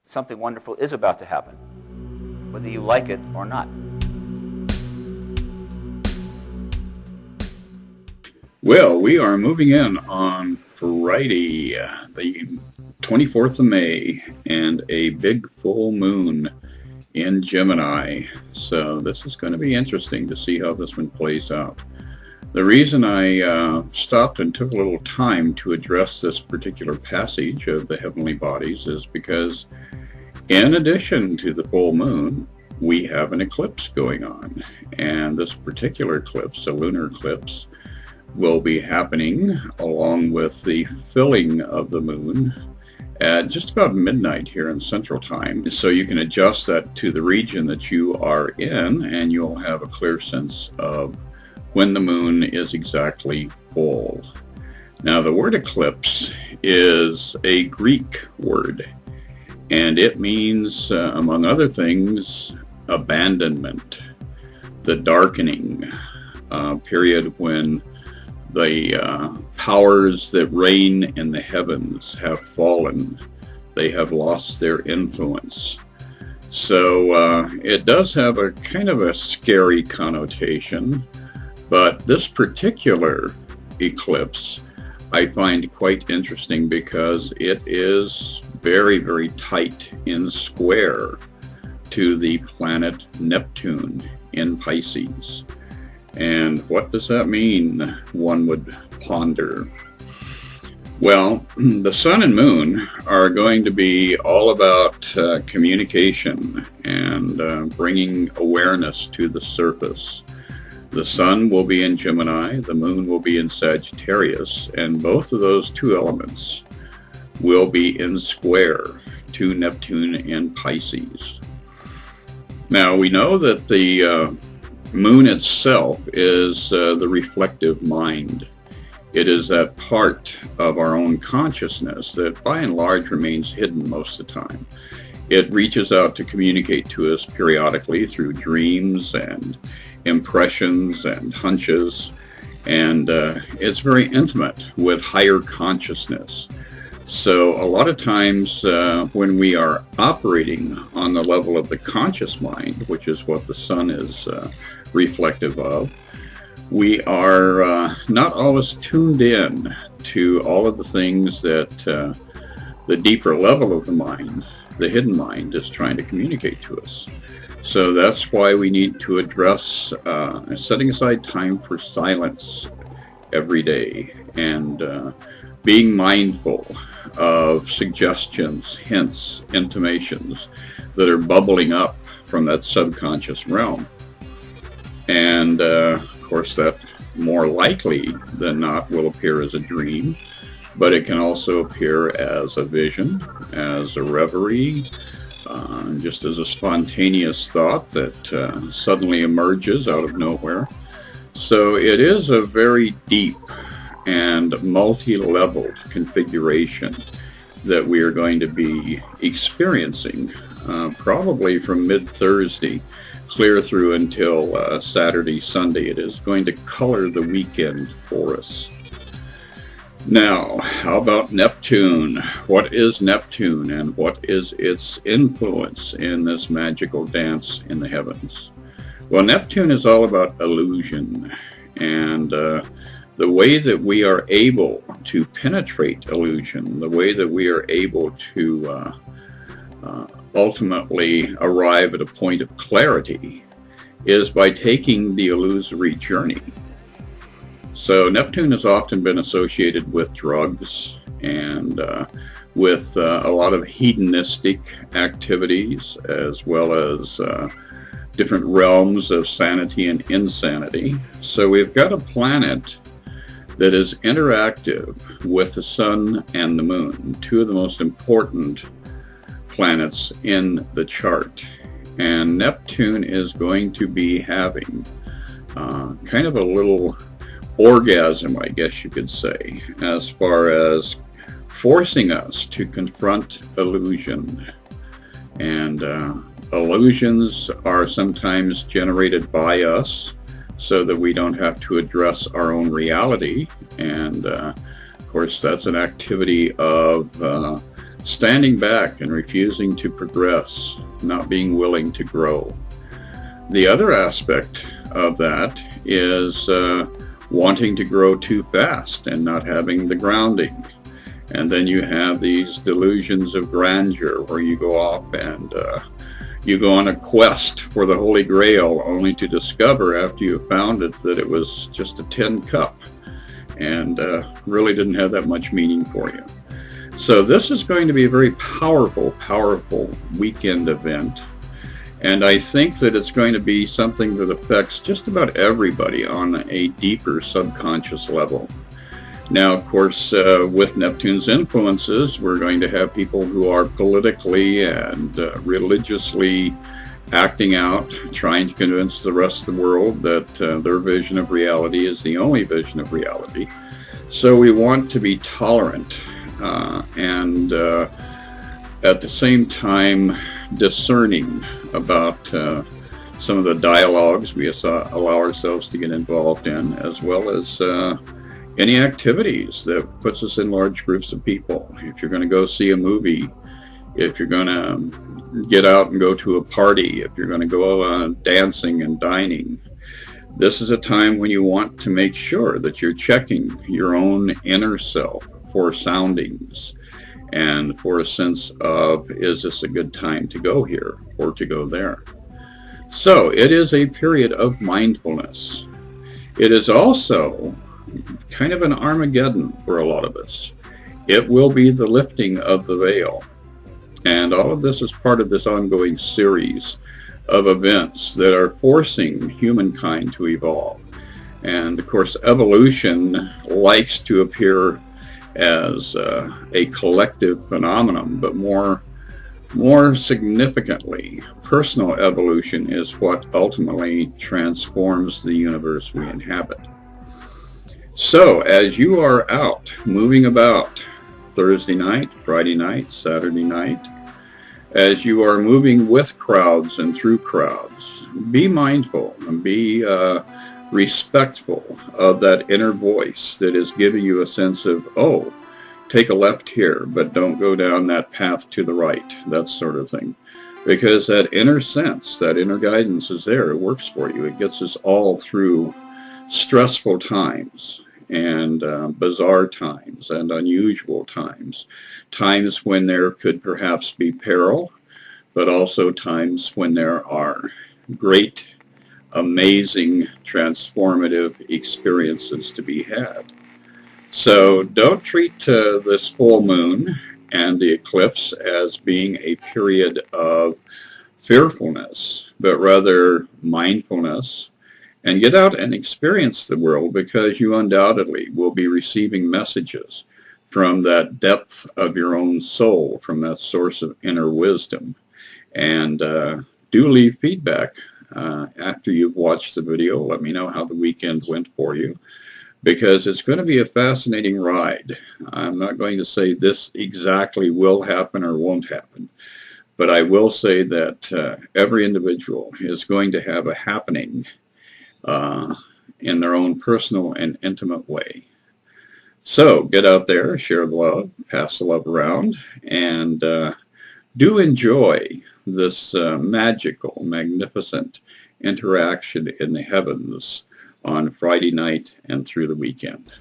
Something wonderful is about to happen, whether you like it or not. Well, we are moving in on Friday, the 24th of May, and a big full moon in Gemini. So this is going to be interesting to see how this one plays out. The reason I stopped and took a little time to address this particular passage of the heavenly bodies is because in addition to the full moon, we have an eclipse going on. And this particular eclipse, a lunar eclipse, will be happening along with the filling of the moon at just about midnight here in Central Time. So you can adjust that to the region that you are in, and you'll have a clear sense of when the moon is exactly full. Now, the word eclipse is a Greek word, and it means, among other things, abandonment, the darkening period when the powers that reign in the heavens have fallen. They have lost their influence. So it does have a kind of a scary connotation, but this particular eclipse I find quite interesting because it is very, very tight in square to the planet Neptune in Pisces. And what does that mean, one would ponder? Well, the sun and moon are going to be all about communication and bringing awareness to the surface. The sun will be in Gemini, the moon will be in Sagittarius, and both of those two elements will be in square to Neptune in Pisces. Now, we know that the moon itself is the reflective mind. It is that part of our own consciousness that by and large remains hidden most of the time. It reaches out to communicate to us periodically through dreams and impressions and hunches, and it's very intimate with higher consciousness. So a lot of times when we are operating on the level of the conscious mind, which is what the sun is reflective of, we are not always tuned in to all of the things that the deeper level of the mind, the hidden mind, is trying to communicate to us. So that's why we need to address setting aside time for silence every day and being mindful of suggestions, hints, intimations that are bubbling up from that subconscious realm. And of course, that more likely than not will appear as a dream, but it can also appear as a vision, as a reverie, just as a spontaneous thought that suddenly emerges out of nowhere. So it is a very deep and multi-leveled configuration that we are going to be experiencing probably from mid-Thursday clear through until Saturday, Sunday. It is going to color the weekend for us. Now, how about Neptune? What is Neptune and what is its influence in this magical dance in the heavens? Well, Neptune is all about illusion and the way that we are able to penetrate illusion, the way that we are able to ultimately arrive at a point of clarity is by taking the illusory journey. So Neptune has often been associated with drugs and with a lot of hedonistic activities, as well as different realms of sanity and insanity. So we've got a planet that is interactive with the sun and the moon, two of the most important planets in the chart. And Neptune is going to be having kind of a little orgasm, I guess you could say, as far as forcing us to confront illusion. And illusions are sometimes generated by us so that we don't have to address our own reality. And of course, that's an activity of standing back and refusing to progress, not being willing to grow. The other aspect of that is wanting to grow too fast and not having the grounding. And then you have these delusions of grandeur where you go off and you go on a quest for the Holy Grail, only to discover after you found it that it was just a tin cup and really didn't have that much meaning for you. So this is going to be a very powerful weekend event. And I think that it's going to be something that affects just about everybody on a deeper subconscious level. Now, of course, with Neptune's influences, we're going to have people who are politically and religiously acting out, trying to convince the rest of the world that their vision of reality is the only vision of reality. So we want to be tolerant and at the same time discerning about some of the dialogues we allow ourselves to get involved in, as well as any activities that puts us in large groups of people. If you're going to go see a movie, if you're going to get out and go to a party, if you're going to go dancing and dining, this is a time when you want to make sure that you're checking your own inner self for soundings and for a sense of, is this a good time to go here or to go there? So it is a period of mindfulness. It is also kind of an Armageddon for a lot of us. It will be the lifting of the veil. And all of this is part of this ongoing series of events that are forcing humankind to evolve. And of course, evolution likes to appear as a collective phenomenon, but more significantly, personal evolution is what ultimately transforms the universe we inhabit. So as you are out moving about Thursday night, Friday night, Saturday night, as you are moving with crowds and through crowds, be mindful and be respectful of that inner voice that is giving you a sense of, oh, take a left here, but don't go down that path to the right, that sort of thing. Because that inner sense, that inner guidance is there. It works for you. It gets us all through stressful times and bizarre times and unusual times. Times when there could perhaps be peril, but also times when there are great, amazing, transformative experiences to be had. So don't treat this full moon and the eclipse as being a period of fearfulness, but rather mindfulness. And get out and experience the world, because you undoubtedly will be receiving messages from that depth of your own soul, from that source of inner wisdom. And do leave feedback after you've watched the video. Let me know how the weekend went for you, because it's going to be a fascinating ride. I'm not going to say this exactly will happen or won't happen, but I will say that every individual is going to have a happening in their own personal and intimate way. So get out there, share the love, pass the love around, and do enjoy this magical, magnificent interaction in the heavens on Friday night and through the weekend.